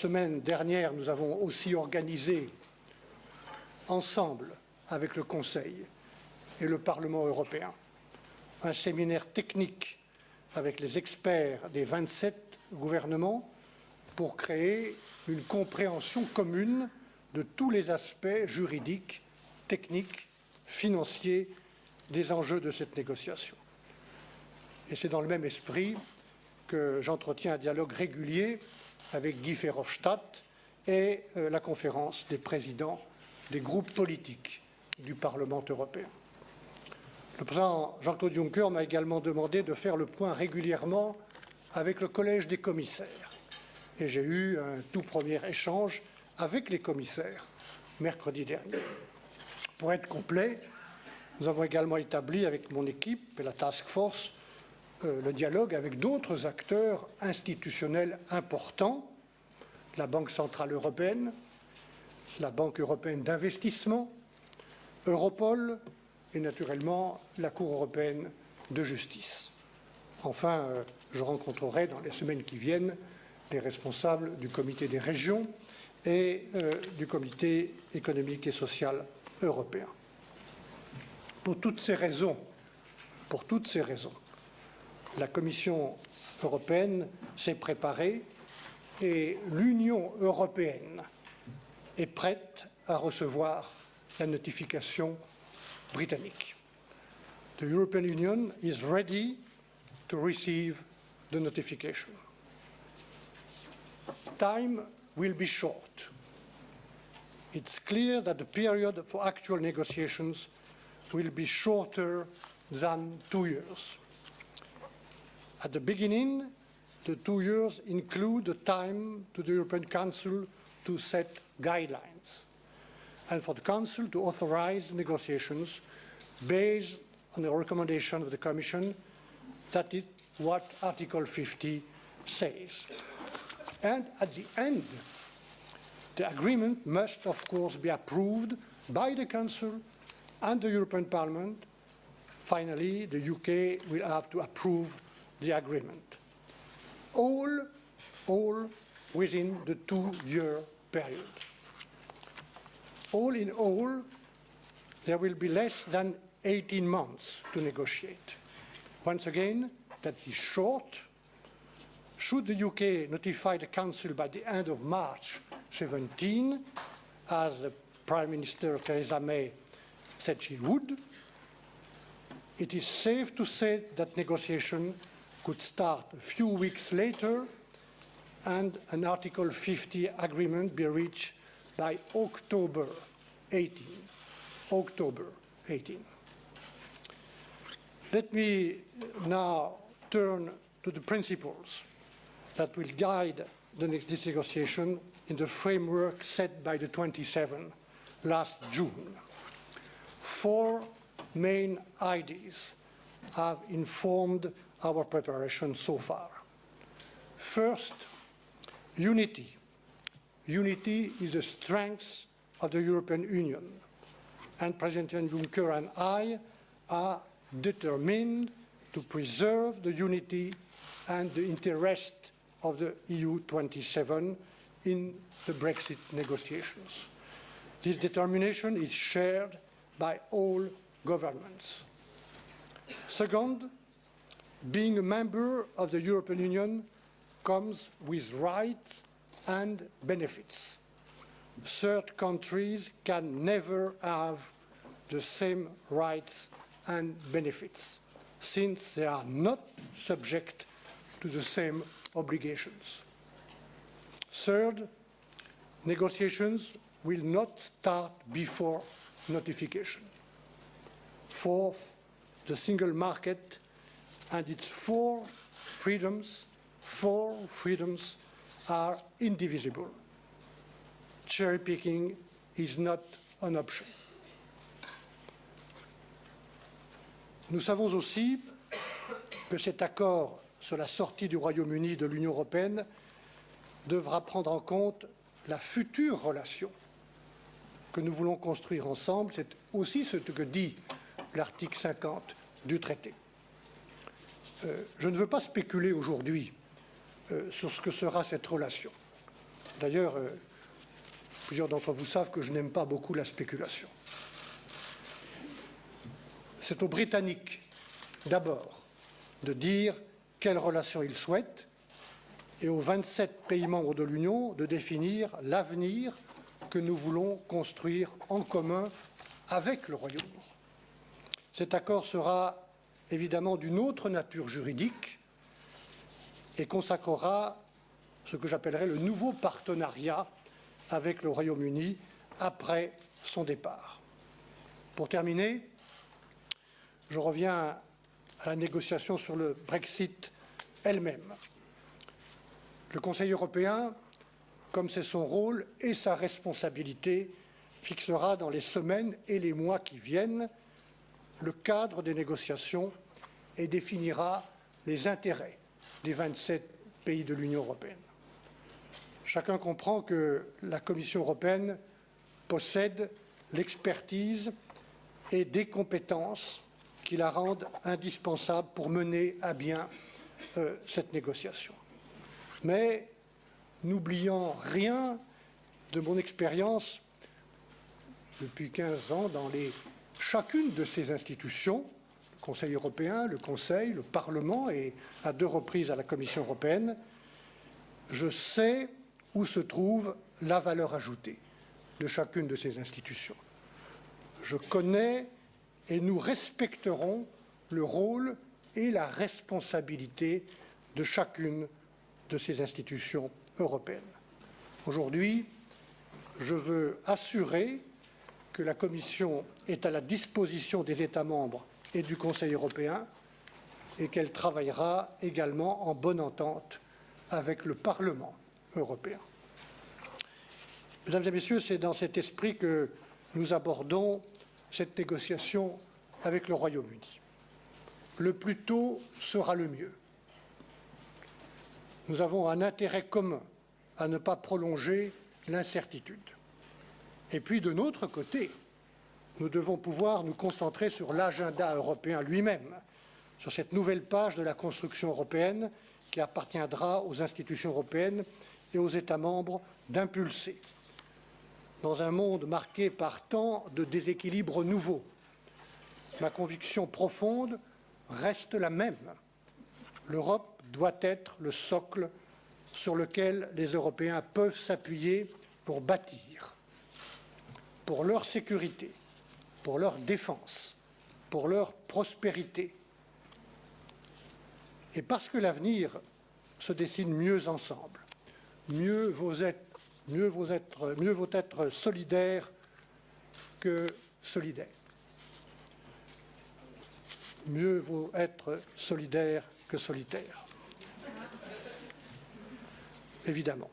semaine dernière, nous avons aussi organisé, ensemble avec le Conseil et le Parlement européen, un séminaire technique avec les experts des 27 gouvernements pour créer une compréhension commune de tous les aspects juridiques, techniques, financiers des enjeux de cette négociation. Et c'est dans le même esprit que j'entretiens un dialogue régulier avec Guy Verhofstadt et la conférence des présidents des groupes politiques du Parlement européen. Le président Jean-Claude Juncker m'a également demandé de faire le point régulièrement avec le collège des commissaires. Et j'ai eu un tout premier échange avec les commissaires mercredi dernier. Pour être complet, nous avons également établi avec mon équipe et la task force le dialogue avec d'autres acteurs institutionnels importants, la Banque centrale européenne, la Banque européenne d'investissement, Europol et naturellement la Cour européenne de justice. Enfin, je rencontrerai dans les semaines qui viennent les responsables du Comité des régions et du Comité économique et social européen. Pour toutes ces raisons, la Commission européenne s'est préparée et l'Union européenne est prête à recevoir la notification britannique. The European Union is ready to receive the notification. Time will be short. It's clear that the period for actual negotiations will be shorter than 2 years. At the beginning, the 2 years include the time to the European Council to set guidelines and for the Council to authorize negotiations based on the recommendation of the Commission. That is what Article 50 says. And at the end, the agreement must, of course, be approved by the Council and the European Parliament. Finally, the UK will have to approve the agreement. All within the 2-year period. All in all, there will be less than 18 months to negotiate. Once again, that is short. Should the UK notify the Council by the end of March 17, as the Prime Minister Theresa May said she would, it is safe to say that negotiation could start a few weeks later and an Article 50 agreement be reached by October 18. October 18. Let me now turn to the principles that will guide this negotiation in the framework set by the 27 last June. 4 main ideas have informed our preparation so far. First, unity. Unity is the strength of the European Union, and President Juncker and I are determined to preserve the unity and the interest of the EU 27 in the Brexit negotiations. This determination is shared by all governments. Second, being a member of the European Union comes with rights and benefits. Third countries can never have the same rights and benefits, since they are not subject to the same obligations. Third, negotiations will not start before notification. Fourth, the single market and its 4 freedoms are indivisible. Cherry picking is not an option. Nous savons aussi que cet accord sur la sortie du Royaume-Uni de l'Union européenne devra prendre en compte la future relation que nous voulons construire ensemble. C'est aussi ce que dit l'article 50 du traité. Je ne veux pas spéculer aujourd'hui sur ce que sera cette relation. D'ailleurs, plusieurs d'entre vous savent que je n'aime pas beaucoup la spéculation. C'est aux Britanniques, d'abord, de dire quelles relations ils souhaitent, et aux 27 pays membres de l'Union de définir l'avenir que nous voulons construire en commun avec le Royaume-Uni. Cet accord sera évidemment d'une autre nature juridique et consacrera ce que j'appellerais le nouveau partenariat avec le Royaume-Uni après son départ. Pour terminer, je reviens à la négociation sur le Brexit elle-même. Le Conseil européen, comme c'est son rôle et sa responsabilité, fixera dans les semaines et les mois qui viennent le cadre des négociations et définira les intérêts des 27 pays de l'Union européenne. Chacun comprend que la Commission européenne possède l'expertise et des compétences qui la rendent indispensable pour mener à bien cette négociation. Mais n'oubliant rien de mon expérience depuis 15 ans dans chacune de ces institutions, le Conseil européen, le Conseil, le Parlement et à 2 reprises à la Commission européenne, je sais où se trouve la valeur ajoutée de chacune de ces institutions. Je connais et nous respecterons le rôle et la responsabilité de chacune de ces institutions européennes. Aujourd'hui, je veux assurer que la Commission est à la disposition des États membres et du Conseil européen et qu'elle travaillera également en bonne entente avec le Parlement européen. Mesdames et Messieurs, c'est dans cet esprit que nous abordons cette négociation avec le Royaume-Uni. Le plus tôt sera le mieux. Nous avons un intérêt commun à ne pas prolonger l'incertitude. Et puis, de notre côté, nous devons pouvoir nous concentrer sur l'agenda européen lui-même, sur cette nouvelle page de la construction européenne qui appartiendra aux institutions européennes et aux États membres d'impulser. Dans un monde marqué par tant de déséquilibres nouveaux, ma conviction profonde reste la même. L'Europe doit être le socle sur lequel les Européens peuvent s'appuyer pour bâtir, pour leur sécurité, pour leur défense, pour leur prospérité. Et parce que l'avenir se dessine mieux ensemble, mieux vaut être solidaire que solidaire. Mieux vaut être solidaire que solitaire. Évidemment.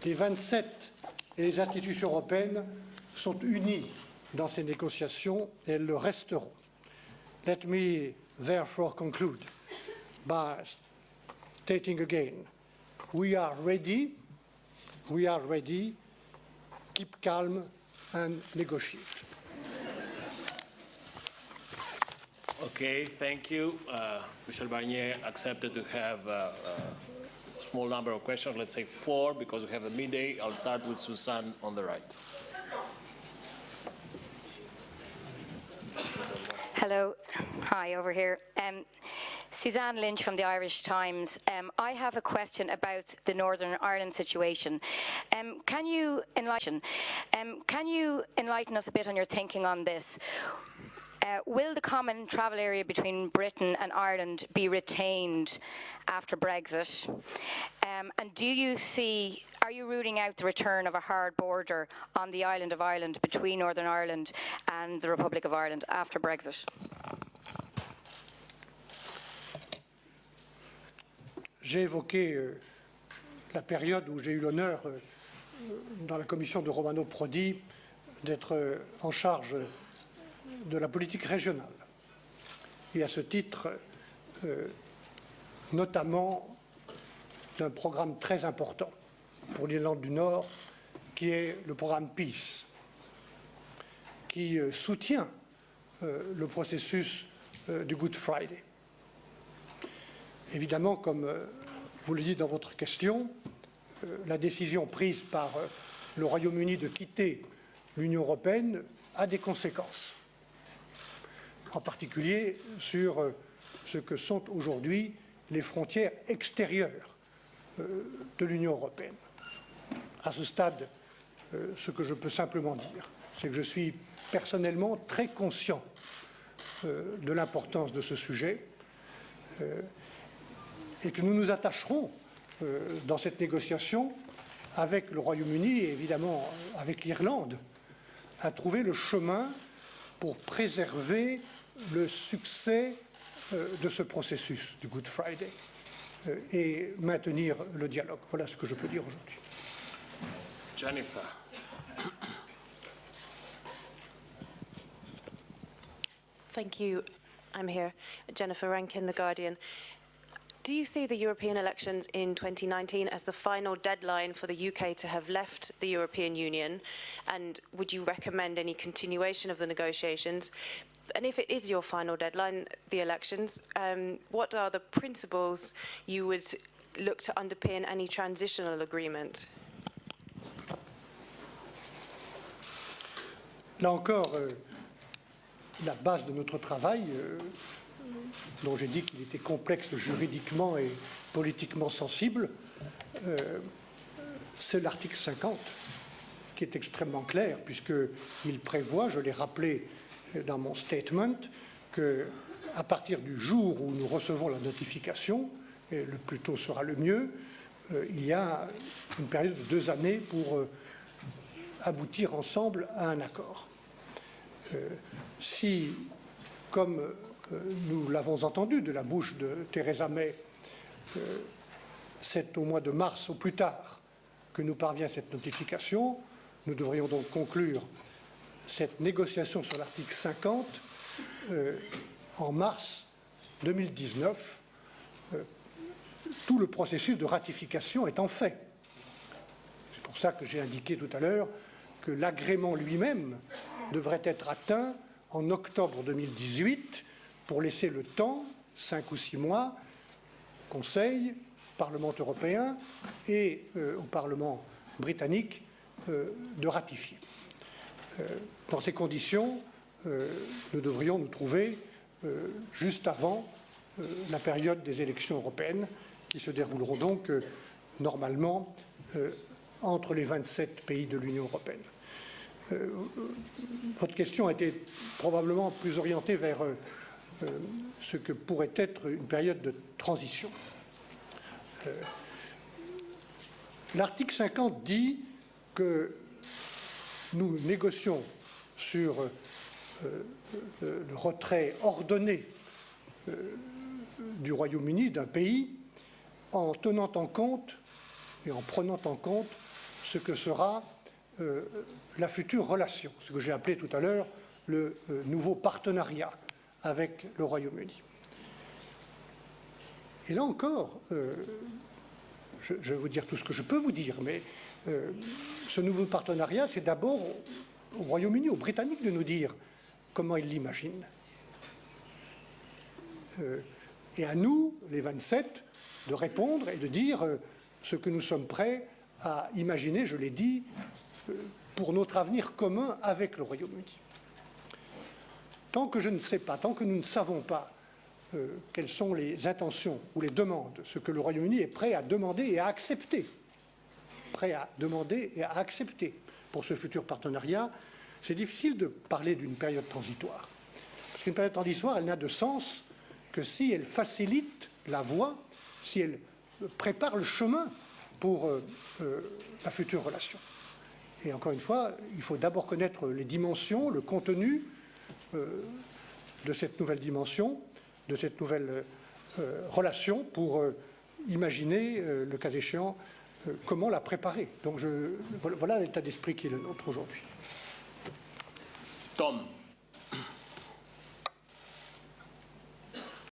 Les 27 et les institutions européennes sont unies dans ces négociations et elles le resteront. Let me therefore conclude by stating again, we are ready, keep calm and negotiate. Okay, thank you. Michel Barnier accepted to have a small number of questions, let's say 4, because we have a midday. I'll start with Suzanne on the right. Hello. Hi, over here. Suzanne Lynch from the Irish Times. I have a question about the Northern Ireland situation. Can you enlighten us a bit on your thinking on this? Will the common travel area between Britain and Ireland be retained after Brexit? And are you ruling out the return of a hard border on the island of Ireland between Northern Ireland and the Republic of Ireland after Brexit? J'ai évoqué la période où j'ai eu l'honneur, dans la commission de Romano Prodi, d'être en charge de la politique régionale. Et à ce titre, notamment d'un programme très important pour l'Irlande du Nord, qui est le programme PEACE, qui soutient le processus du Good Friday. Évidemment, comme vous le dites dans votre question, la décision prise par le Royaume-Uni de quitter l'Union européenne a des conséquences, en particulier sur ce que sont aujourd'hui les frontières extérieures de l'Union européenne. À ce stade, ce que je peux simplement dire, c'est que je suis personnellement très conscient de l'importance de ce sujet et que nous nous attacherons dans cette négociation avec le Royaume-Uni et évidemment avec l'Irlande à trouver le chemin pour préserver le succès de ce processus du Good Friday et maintenir le dialogue. Voilà ce que je peux dire aujourd'hui. Jennifer. Thank you. I'm here. Jennifer Rankin, The Guardian. Do you see the European elections in 2019 as the final deadline for the UK to have left the European Union? And would you recommend any continuation of the negotiations? And if it is your final deadline, the elections, what are the principles you would look to underpin any transitional agreement? Là encore, la base de notre travail, dont j'ai dit qu'il était complexe juridiquement et politiquement sensible, c'est l'article 50, qui est extrêmement clair, puisqu'il prévoit, je l'ai rappelé dans mon statement, qu'à partir du jour où nous recevons la notification, et le plus tôt sera le mieux, il y a une période de 2 années pour aboutir ensemble à un accord. Si, comme nous l'avons entendu de la bouche de Theresa May, c'est au mois de mars au plus tard que nous parvient cette notification, nous devrions donc conclure cette négociation sur l'article 50 en mars 2019, tout le processus de ratification étant fait. C'est pour ça que j'ai indiqué tout à l'heure que l'agrément lui-même devrait être atteint en octobre 2018 pour laisser le temps, 5 ou 6 mois, Conseil, Parlement européen et au Parlement britannique de ratifier. Dans ces conditions, nous devrions nous trouver juste avant la période des élections européennes qui se dérouleront donc normalement entre les 27 pays de l'Union européenne. Votre question a été probablement plus orientée vers ce que pourrait être une période de transition. L'article 50 dit que nous négocions sur le retrait ordonné du Royaume-Uni, d'un pays, en tenant en compte et en prenant en compte ce que sera la future relation, ce que j'ai appelé tout à l'heure le nouveau partenariat avec le Royaume-Uni. Et là encore, je vais vous dire tout ce que je peux vous dire, mais ce nouveau partenariat, c'est d'abord au Royaume-Uni, aux Britanniques, de nous dire comment ils l'imaginent. Et à nous, les 27, de répondre et de dire ce que nous sommes prêts à imaginer, je l'ai dit, pour notre avenir commun avec le Royaume-Uni. Tant que je ne sais pas, tant que nous ne savons pas quelles sont les intentions ou les demandes, ce que le Royaume-Uni est prêt à demander et à accepter, pour ce futur partenariat, c'est difficile de parler d'une période transitoire. Parce qu'une période transitoire, elle n'a de sens que si elle facilite la voie, si elle prépare le chemin pour la future relation. Et encore une fois, il faut d'abord connaître les dimensions, le contenu de cette nouvelle dimension, de cette nouvelle relation pour imaginer, le cas échéant, comment la préparer. Donc voilà l'état d'esprit qui est le nôtre aujourd'hui. Tom.